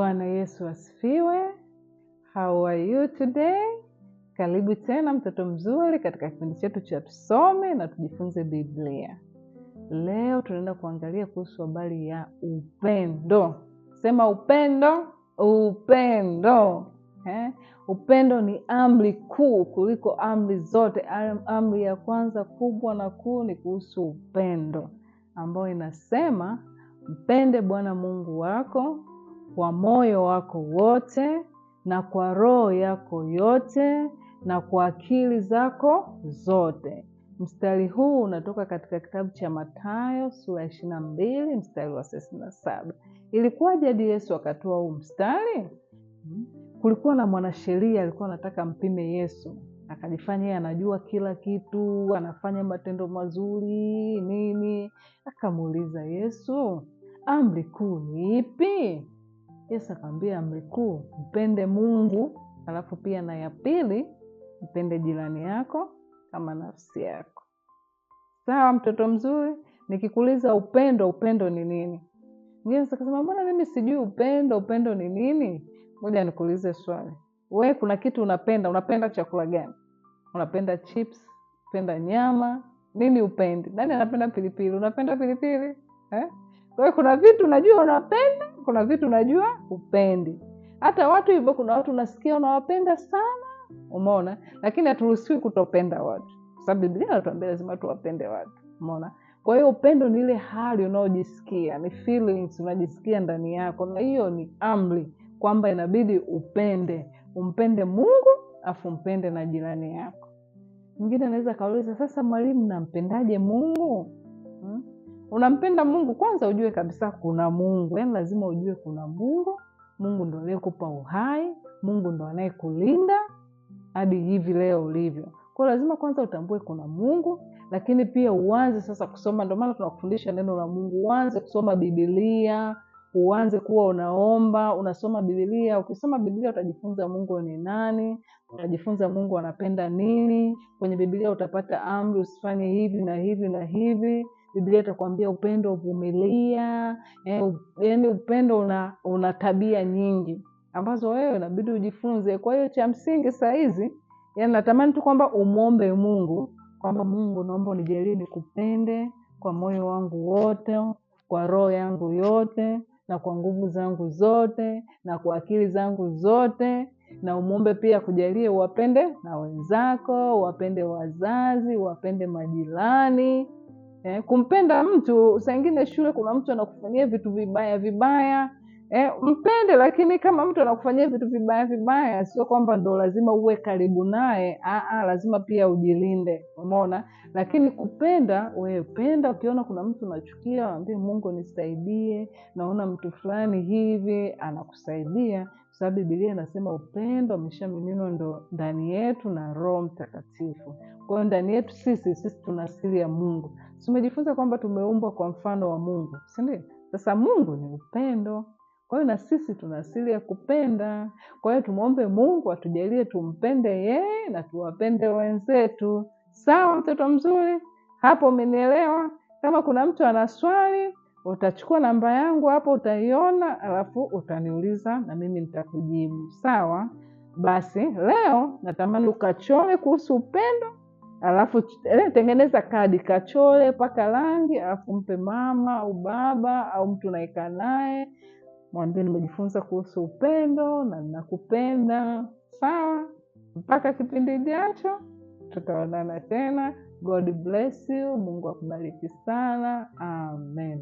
Bwana Yesu asifiwe. How are you today? Karibu tena mtoto mzuri katika kipindi chetu cha tusome na tujifunze Biblia. Leo tunaenda kuangalia kuhusu habari ya upendo. Sema upendo, upendo. Upendo ni amri kuu kuliko amri zote. Amri ya kwanza kubwa na kuu ni kuhusu upendo, ambayo inasema mpende Bwana Mungu wako kwa moyo wako wote na kwa roho yako yote na kwa akili zako zote. Mstari huu unatoka katika kitabu cha Mathayo sura 22 mstari wa 37. Ilikuwaje hadi Yesu akatoa huu mstari? Kulikuwa na mwanasheria alikuwa anataka mpime Yesu. Akajifanya yeye anajua kila kitu, anafanya matendo mazuri nini. Akamuuliza Yesu, amri kuu ni ipi? Yesu akamwambia amri kuu, mpende Mungu, alafu pia na ya pili, mpende jirani yako kama nafsi yako. Sawa mtoto mzuri? Nikikuuliza upendo ni nini? Yesu akasema, mbona mimi sijui upendo ni nini? Ngoja nikuulize swali. Wewe kuna kitu unapenda chakula gani? Unapenda chips, unapenda nyama, nini upendi? Nani anapenda pilipili? Unapenda pilipili? Kwa hiyo kuna vitu unajua unapenda, kuna vitu unajua upendi. Hata watu hivyo, kuna watu unasikia unawapenda sana, umeona, lakini haturuhusiwi kutopenda watu. Sababu Biblia inatuambia lazima tuwapende watu, umeona? Kwa hiyo upendo ni ile hali unaojisikia, ni feelings unajisikia ndani yako, na hiyo ni amri kwamba inabidi umpende Mungu afu umpende na jirani yako. Mwingine anaweza kauliza, sasa mwalimu, nampendaje Mungu? Unampenda Mungu, kwanza ujue kabisa kuna Mungu. Yaani lazima ujue kuna Mungu. Mungu ndo aliyekupa uhai, Mungu ndo anayekulinda hadi hivi leo ulivyo. Kwa lazima kwanza utambue kuna Mungu, lakini pia uanze sasa kusoma. Ndio maana tunakufundisha neno la Mungu. Uanze kusoma Biblia, uanze kuwa unaomba, unasoma Biblia. Ukisoma Biblia utajifunza Mungu ni nani, utajifunza Mungu anapenda nini. Kwenye Biblia utapata amri, usifanye hivi na hivi na hivi. Biblia itakwambia upendo uvumilia. Yaani upendo una tabia nyingi ambazo wewe inabidi ujifunze. Kwa hiyo cha msingi saa hizi, yaani natamani tu kwamba umuombe Mungu kwamba Mungu, naomba unijalie nikupende kwa moyo wangu wote, kwa roho yangu yote, na kwa nguvu zangu zote, na kwa akili zangu zote. Na umuombe pia kujalie uwapende na wenzako, uwapende wazazi, uwapende majirani. Kumpenda mtu, saa ingine shule kuna mtu anakufanyia vitu vibaya. Mpende, lakini kama mtu anakufanyia vitu vibaya, sio kwamba ndo lazima uwe karibu naye. Lazima pia ujilinde, umeona? Lakini kupenda, wewe penda. Ukiona kuna mtu unachukia, mwambie Mungu nisaidie, naona mtu fulani hivi anakusaidia. Sababu Biblia inasema upendo umeshamiminwa ndo ndani yetu na Roho Mtakatifu. Kwa hiyo ndani yetu sisi tuna asili ya Mungu. Tumejifunza kwamba tumeumbwa kwa mfano wa Mungu, si ndio? Sasa Mungu ni upendo. Kwa hiyo na sisi tuna asili ya kupenda. Kwa hiyo tumuombe Mungu atujalie tumpende yeye na tuwapende wenzetu. Sawa mtoto mzuri? Hapo umenielewa? Kama kuna mtu ana swali, utachukua namba yangu hapo, utaiona, alafu utaniuliza na mimi nitakujibu. Sawa? Basi leo natamani ukachole kuhusu upendo. Alafu tengeneza kadi, kachole, paka rangi, alafu mpe mama au baba au mtu unayekaa naye. Mwambie nimejifunza kuhusu upendo na ninakupenda. Sawa? Mpaka kipindi kijacho tutaonana tena. God bless you. Mungu akubariki sana. Amen.